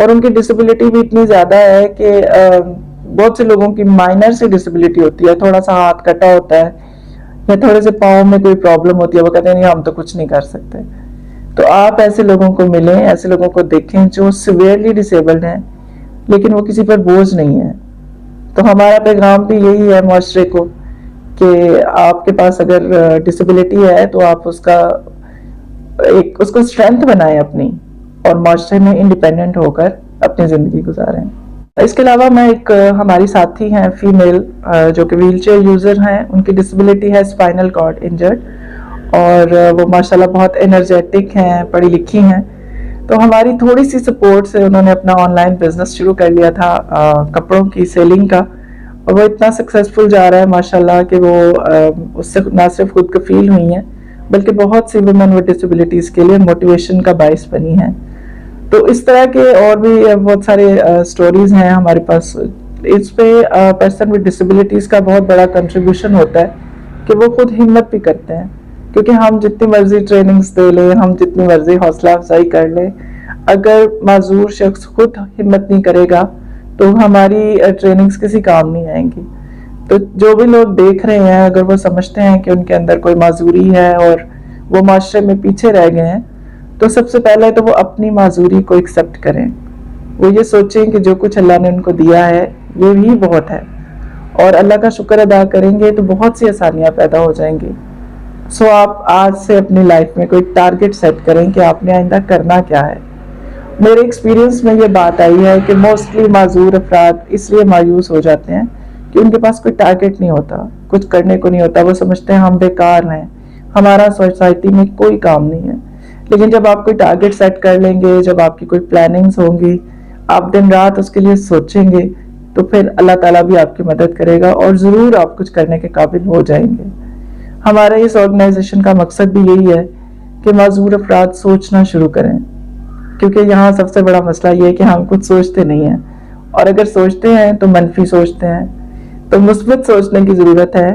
اور ان کی ڈسیبلٹی بھی اتنی زیادہ ہے کہ بہت سے لوگوں کی مائنر سے ڈسیبلٹی ہوتی ہے، تھوڑا سا ہاتھ کٹا ہوتا ہے یا تھوڑے سے پاؤں میں کوئی پرابلم ہوتی ہے، وہ کہتے ہیں نہیں ہم تو کچھ نہیں کر سکتے. تو آپ ایسے لوگوں کو ملیں، ایسے لوگوں کو دیکھیں جو سیویئرلی ڈسیبلڈ ہیں لیکن وہ کسی پر بوجھ نہیں ہے. تو ہمارا پیغام بھی یہی ہے معاشرے کو کہ آپ کے پاس اگر ڈسیبلٹی ہے تو آپ اس کو اسٹرینتھ بنائیں اپنی، اور معاشرے میں انڈیپینڈنٹ ہو کر اپنی زندگی گزاریں. اس کے علاوہ میں ایک ہماری ساتھی ہیں فیمیل جو کہ ویل چیئر یوزر ہیں، ان کی ڈسیبلٹی ہے اسپائنل کارڈ انجرڈ، اور وہ ماشاءاللہ بہت انرجیٹک ہیں، پڑھی لکھی ہیں. تو ہماری تھوڑی سی سپورٹ سے انہوں نے اپنا آن لائن بزنس شروع کر لیا تھا کپڑوں کی سیلنگ کا، اور وہ اتنا سکسیسفل جا رہا ہے ماشاءاللہ کہ وہ اس سے نہ صرف خود کفیل ہوئی ہیں بلکہ بہت سی ویمن ود ڈسیبلٹیز کے لیے موٹیویشن کا باعث بنی ہیں. تو اس طرح کے اور بھی بہت سارے سٹوریز ہیں ہمارے پاس. اس پہ پرسن ود ڈسیبلٹیز کا بہت بڑا کنٹریبیوشن ہوتا ہے کہ وہ خود ہمت بھی کرتے ہیں، کیونکہ ہم جتنی مرضی ٹریننگز دے لیں، ہم جتنی مرضی حوصلہ افزائی کر لیں، اگر معذور شخص خود ہمت نہیں کرے گا تو ہماری ٹریننگز کسی کام نہیں آئیں گی. تو جو بھی لوگ دیکھ رہے ہیں اگر وہ سمجھتے ہیں کہ ان کے اندر کوئی معذوری ہے اور وہ معاشرے میں پیچھے رہ گئے ہیں، تو سب سے پہلے تو وہ اپنی معذوری کو ایکسیپٹ کریں. وہ یہ سوچیں کہ جو کچھ اللہ نے ان کو دیا ہے یہ بھی بہت ہے، اور اللہ کا شکر ادا کریں گے تو بہت سی آسانیاں پیدا ہو جائیں گی. سو آپ آج سے اپنی لائف میں کوئی ٹارگٹ سیٹ کریں کہ آپ نے آئندہ کرنا کیا ہے. میرے ایکسپیرینس میں یہ بات آئی ہے کہ موسٹلی معذور افراد اس لیے مایوس ہو جاتے ہیں کہ ان کے پاس کوئی ٹارگٹ نہیں ہوتا، کچھ کرنے کو نہیں ہوتا. وہ سمجھتے ہیں ہم بیکار ہیں، ہمارا سوسائٹی میں کوئی کام نہیں ہے. لیکن جب آپ کوئی ٹارگٹ سیٹ کر لیں گے، جب آپ کی کوئی پلاننگز ہوں گی، آپ دن رات اس کے لیے سوچیں گے، تو پھر اللہ تعالیٰ بھی آپ کی مدد کرے گا اور ضرور آپ کچھ کرنے کے قابل ہو جائیں گے. ہمارا اس آرگنائزیشن کا مقصد بھی یہی ہے کہ معذور افراد سوچنا شروع کریں، کیونکہ یہاں سب سے بڑا مسئلہ یہ ہے کہ ہم کچھ سوچتے نہیں ہیں، اور اگر سوچتے ہیں تو منفی سوچتے ہیں. تو مثبت سوچنے کی ضرورت ہے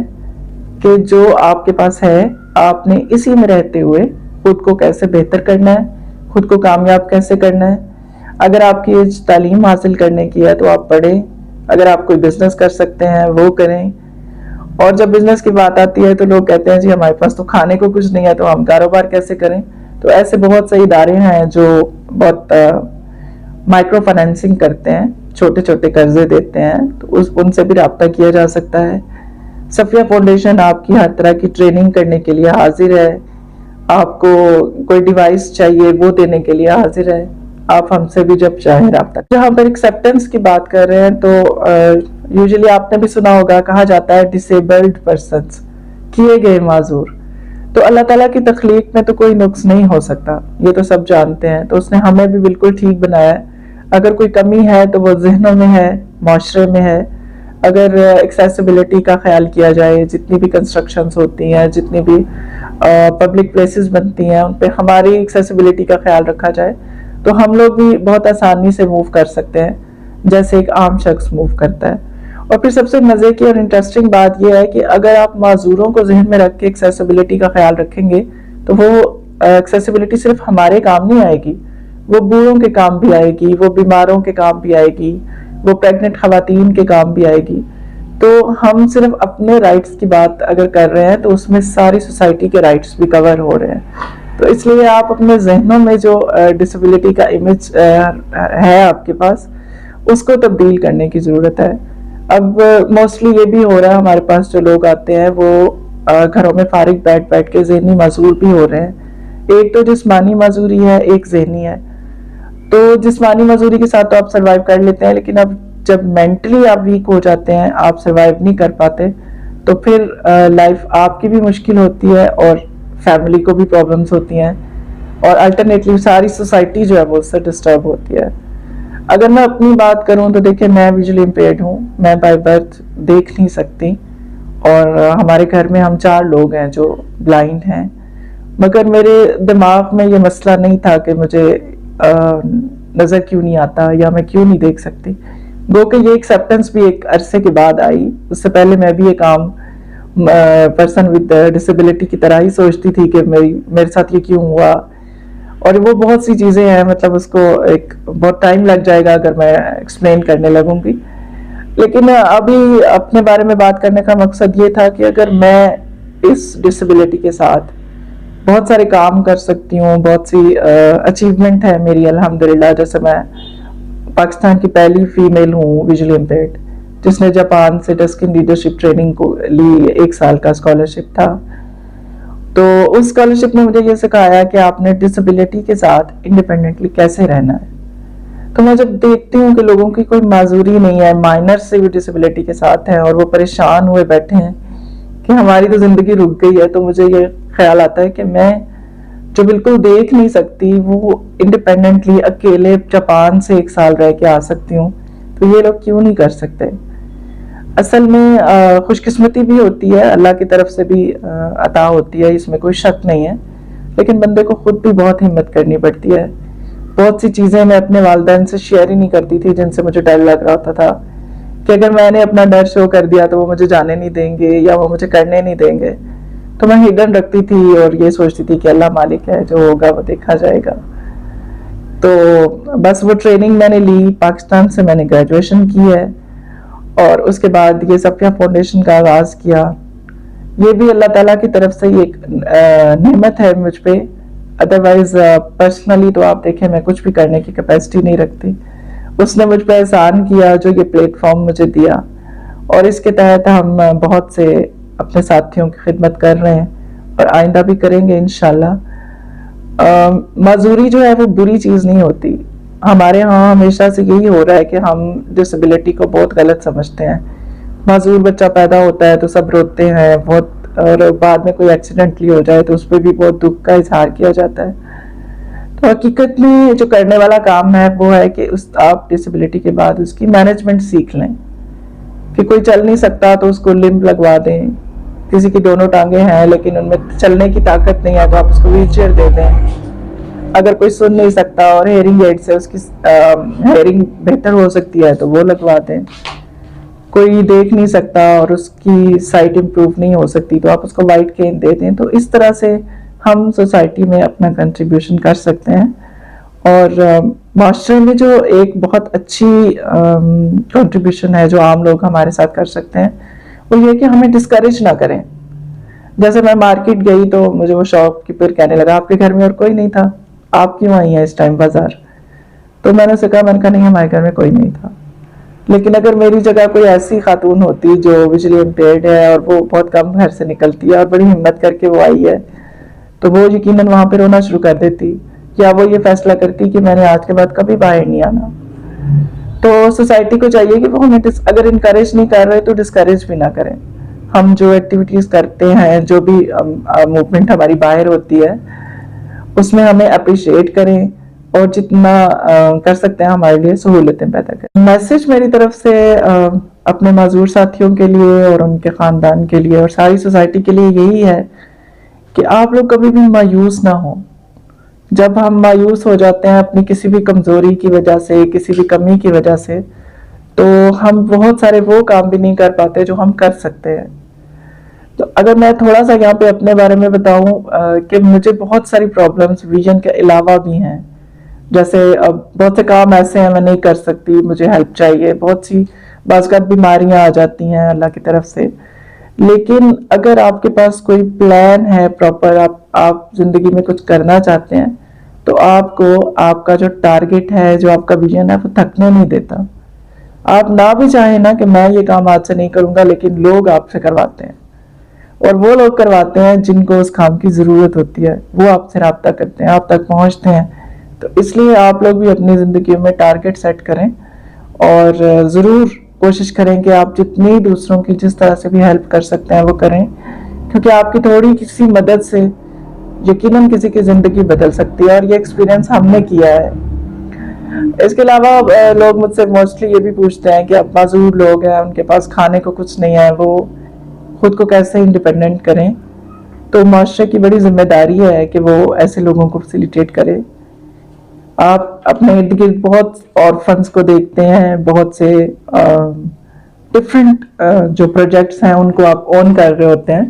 کہ جو آپ کے پاس ہے آپ نے اسی میں رہتے ہوئے خود کو کیسے بہتر کرنا ہے، خود کو کامیاب کیسے کرنا ہے. اگر آپ کی تعلیم حاصل کرنے کی ہے تو آپ پڑھیں، اگر آپ کوئی بزنس کر سکتے ہیں وہ کریں. اور جب بزنس کی بات آتی ہے تو لوگ کہتے ہیں جی ہمارے پاس تو کھانے کو کچھ نہیں ہے تو ہم کاروبار کیسے کریں. تو ایسے بہت سے ادارے ہیں جو بہت مائکرو فائنینسنگ کرتے ہیں، چھوٹے چھوٹے قرضے دیتے ہیں، تو ان سے بھی رابطہ کیا جا سکتا ہے. صفیہ فاؤنڈیشن آپ کی ہر طرح کی ٹریننگ کرنے کے لیے حاضر ہے. آپ کو کوئی ڈیوائس چاہیے وہ دینے کے لیے حاضر ہے. آپ ہم سے بھی جب چاہیں رابطہ. جہاں پر ایکسیپٹنس کی بات کر رہے ہیں تو یوزلی آپ نے بھی سنا ہوگا، کہا جاتا ہے ڈسیبلڈ پرسنز، کیے گئے معذور. تو اللہ تعالیٰ کی تخلیق میں تو کوئی نقص نہیں ہو سکتا، یہ تو سب جانتے ہیں. تو اس نے ہمیں بھی بالکل ٹھیک بنایا ہے. اگر کوئی کمی ہے تو وہ ذہنوں میں ہے، معاشرے میں ہے. اگر ایکسیسیبلٹی کا خیال کیا جائے، جتنی بھی کنسٹرکشنز ہوتی ہیں، جتنی بھی پبلک پلیسز بنتی ہیں، ان پہ ہماری ایکسیسیبلٹی کا خیال رکھا جائے تو ہم لوگ بھی بہت آسانی سے موو کر سکتے ہیں جیسے ایک عام شخص موو کرتا ہے. اور پھر سب سے مزے کی اور انٹرسٹنگ بات یہ ہے کہ اگر آپ معذوروں کو ذہن میں رکھ کے ایکسیسیبلٹی کا خیال رکھیں گے تو وہ ایکسیسیبلٹی صرف ہمارے کام نہیں آئے گی، وہ بوڑھوں کے کام بھی آئے گی، وہ بیماروں کے کام بھی آئے گی، وہ پریگننٹ خواتین کے کام بھی آئے گی. تو ہم صرف اپنے رائٹس کی بات اگر کر رہے ہیں تو اس میں ساری سوسائٹی کے رائٹس بھی کور ہو رہے ہیں. تو اس لیے آپ اپنے ذہنوں میں جو ڈسیبلٹی کا امیج ہے آپ کے پاس، اس کو تبدیل کرنے کی ضرورت ہے. اب موسٹلی یہ بھی ہو رہا ہے، ہمارے پاس جو لوگ آتے ہیں وہ گھروں میں فارغ بیٹھ کے ذہنی معذور بھی ہو رہے ہیں. ایک تو جسمانی معذوری ہے، ایک ذہنی ہے. تو جسمانی معذوری کے ساتھ تو آپ سروائیو کر لیتے ہیں، لیکن اب جب مینٹلی آپ ویک ہو جاتے ہیں، آپ سروائیو نہیں کر پاتے، تو پھر لائف آپ کی بھی مشکل ہوتی ہے اور فیملی کو بھی پرابلمس ہوتی ہیں، اور الٹرنیٹلی ساری سوسائٹی جو ہے وہ اس سے ڈسٹرب ہوتی ہے. اگر میں اپنی بات کروں تو دیکھیں میں ویژولی امپیئرڈ ہوں، میں بائی برتھ دیکھ نہیں سکتی، اور ہمارے گھر میں ہم 4 لوگ ہیں جو بلائنڈ ہیں. مگر میرے دماغ میں یہ مسئلہ نہیں تھا کہ مجھے نظر کیوں نہیں آتا یا میں کیوں نہیں دیکھ سکتی. گو کہ یہ ایکسیپٹنس بھی ایک عرصے کے بعد آئی. اس سے پہلے میں بھی ایک عام پرسن ود ڈسیبلٹی کی طرح ہی سوچتی تھی کہ میرے ساتھ یہ کیوں ہوا، اور وہ بہت سی چیزیں ہیں، مطلب اس کو ایک بہت ٹائم لگ جائے گا اگر میں ایکسپلین کرنے لگوں گی. لیکن ابھی اپنے بارے میں بات کرنے کا مقصد یہ تھا کہ اگر میں اس ڈسیبلٹی کے ساتھ بہت سارے کام کر سکتی ہوں، بہت سی اچیومنٹ ہے میری الحمدللہ. جیسے میں پاکستان کی پہلی فیمیل ہوں ویژولی امپیئرڈ جس نے جاپان سے ڈسکن لیڈرشپ ٹریننگ کو لی، 1 سال کا اسکالرشپ تھا. تو اس اسکالرشپ نے مجھے یہ سکھایا کہ آپ نے ڈسیبلٹی کے ساتھ انڈیپینڈنٹلی کیسے رہنا ہے. تو میں جب دیکھتی ہوں کہ لوگوں کی کوئی معذوری نہیں ہے، مائنر سے بھی ڈسیبلٹی کے ساتھ ہیں اور وہ پریشان ہوئے بیٹھے ہیں کہ ہماری تو زندگی رک گئی ہے، تو مجھے یہ خیال آتا ہے کہ میں جو بالکل دیکھ نہیں سکتی وہ انڈیپینڈنٹلی اکیلے جاپان سے 1 سال رہ کے آ سکتی ہوں، تو یہ لوگ کیوں نہیں کر سکتے. اصل میں خوش قسمتی بھی ہوتی ہے، اللہ کی طرف سے بھی عطا ہوتی ہے، اس میں کوئی شک نہیں ہے، لیکن بندے کو خود بھی بہت ہمت کرنی پڑتی ہے. بہت سی چیزیں میں اپنے والدین سے شیئر ہی نہیں کرتی تھی جن سے مجھے ڈر لگ رہا ہوتا تھا کہ اگر میں نے اپنا ڈر شو کر دیا تو وہ مجھے جانے نہیں دیں گے یا وہ مجھے کرنے نہیں دیں گے. تو میں ہڈن رکھتی تھی اور یہ سوچتی تھی کہ اللہ مالک ہے، جو ہوگا وہ دیکھا جائے گا. تو بس وہ ٹریننگ میں نے لی، پاکستان سے میں نے گریجویشن کی ہے اور اس کے بعد یہ صفیہ فاؤنڈیشن کا آغاز کیا. یہ بھی اللہ تعالیٰ کی طرف سے ایک نعمت ہے مجھ پہ. ادروائز پرسنلی تو آپ دیکھیں میں کچھ بھی کرنے کی کیپیسٹی نہیں رکھتی. اس نے مجھ پہ احسان کیا جو یہ پلیٹ فارم مجھے دیا، اور اس کے تحت ہم بہت سے اپنے ساتھیوں کی خدمت کر رہے ہیں اور آئندہ بھی کریں گے انشاءاللہ. معذوری جو ہے وہ بری چیز نہیں ہوتی. ہمارے ہاں ہمیشہ سے یہی ہو رہا ہے کہ ہم ڈسیبلٹی کو بہت غلط سمجھتے ہیں. معذور بچہ پیدا ہوتا ہے تو سب روتے ہیں بہت، اور بعد میں کوئی ایکسیڈنٹلی ہو جائے تو اس پہ بھی بہت دکھ کا اظہار کیا جاتا ہے. تو حقیقت میں جو کرنے والا کام ہے وہ ہے کہ آپ ڈسیبلٹی کے بعد اس کی مینجمنٹ سیکھ لیں. کہ کوئی چل نہیں سکتا تو اس کو لمب لگوا دیں، کسی کی دونوں ٹانگیں ہیں لیکن ان میں چلنے کی طاقت نہیں ہے تو آپ اس کو ویل چیئر دے دیں. اگر کوئی سن نہیں سکتا اور ہیئرنگ ایڈ سے اس کی ہیئرنگ بہتر ہو سکتی ہے تو وہ لگوا دیں. کوئی دیکھ نہیں سکتا اور اس کی سائٹ امپروو نہیں ہو سکتی تو آپ اس کو وائٹ کین دے دیں. تو اس طرح سے ہم سوسائٹی میں اپنا کنٹریبیوشن کر سکتے ہیں. اور معاشرے میں جو ایک بہت اچھی کنٹریبیوشن ہے جو عام لوگ ہمارے ساتھ کر سکتے ہیں وہ یہ کہ ہمیں ڈسکریج نہ کریں. جیسے میں مارکیٹ گئی تو مجھے وہ شاپ کیپر کہنے لگا آپ کے گھر میں اور کوئی نہیں تھا، آپ کیوں آئی ہیں اس ٹائم بازار؟ تو میں نے اسے کہا، میں نے کہا نہیں ہمارے گھر میں کوئی نہیں تھا. لیکن اگر میری جگہ کوئی ایسی خاتون ہوتی جو ویژولی امپیئرڈ ہے اور وہ بہت کم گھر سے نکلتی ہے اور بڑی ہمت کر کے وہ آئی ہے تو وہ یقیناً وہاں پہ رونا شروع کر دیتی، یا وہ یہ فیصلہ کرتی کہ میں نے آج کے بعد کبھی باہر نہیں آنا. تو سوسائٹی کو چاہیے کہ وہ ہمیں اگر انکریج نہیں کر رہے تو ڈسکریج بھی نہ کریں. ہم جو ایکٹیویٹیز کرتے ہیں، جو بھی موومنٹ ہماری باہر ہوتی ہے اس میں ہمیں اپریشیٹ کریں اور جتنا کر سکتے ہیں ہمارے لیے سہولتیں پیدا کریں. میسج میری طرف سے اپنے معذور ساتھیوں کے لیے اور ان کے خاندان کے لیے اور ساری سوسائٹی کے لیے یہی ہے کہ آپ لوگ کبھی بھی مایوس نہ ہوں. جب ہم مایوس ہو جاتے ہیں اپنی کسی بھی کمزوری کی وجہ سے، کسی بھی کمی کی وجہ سے، تو ہم بہت سارے وہ کام بھی نہیں کر پاتے جو ہم کر سکتے ہیں. تو اگر میں تھوڑا سا یہاں پہ اپنے بارے میں بتاؤں کہ مجھے بہت ساری پرابلمز ویژن کے علاوہ بھی ہیں. جیسے بہت سے کام ایسے ہیں میں نہیں کر سکتی، مجھے ہیلپ چاہیے. بہت سی بعض اوقات بیماریاں آ جاتی ہیں اللہ کی طرف سے. لیکن اگر آپ کے پاس کوئی پلان ہے پراپر، آپ زندگی میں کچھ کرنا چاہتے ہیں تو آپ کو آپ کا جو ٹارگٹ ہے، جو آپ کا ویژن ہے وہ تھکنے نہیں دیتا. آپ نہ بھی چاہیں نا کہ میں یہ کام آج سے نہیں کروں گا، لیکن لوگ آپ سے کرواتے ہیں، اور وہ لوگ کرواتے ہیں جن کو اس کام کی ضرورت ہوتی ہے، وہ آپ سے رابطہ کرتے ہیں، آپ تک پہنچتے ہیں. تو اس لیے آپ لوگ بھی اپنی زندگی میں ٹارگٹ سیٹ کریں اور ضرور کوشش کریں کہ آپ جتنی دوسروں کی جس طرح سے بھی ہیلپ کر سکتے ہیں وہ کریں، کیونکہ آپ کی تھوڑی کسی مدد سے یقیناً کسی کی زندگی بدل سکتی ہے، اور یہ ایکسپیرینس ہم نے کیا ہے. اس کے علاوہ لوگ مجھ سے موسٹلی یہ بھی پوچھتے ہیں کہ اب معذور لوگ ہیں، ان کے پاس کھانے کو کچھ نہیں ہے، وہ خود کو کیسے انڈیپینڈنٹ کریں. تو معاشرے کی بڑی ذمہ داری ہے کہ وہ ایسے لوگوں کو فیسیلیٹیٹ کرے. آپ اپنے ارد گرد بہت آرفنس کو دیکھتے ہیں، بہت سے ڈفرینٹ جو پروجیکٹس ہیں ان کو آپ اون کر رہے ہوتے ہیں،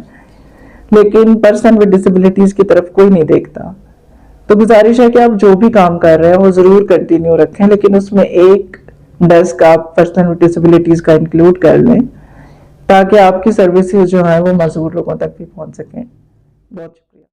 لیکن پرسن ود ڈسیبلٹیز کی طرف کوئی نہیں دیکھتا. تو گزارش ہے کہ آپ جو بھی کام کر رہے ہیں وہ ضرور کنٹینیو رکھیں، لیکن اس میں ایک ڈیسک آپ پرسن وتھ ڈسیبلٹیز کا انکلوڈ کر لیں تاکہ آپ کی سروسز جو ہیں وہ معذور لوگوں تک بھی پہنچ سکیں۔ بہت شکریہ۔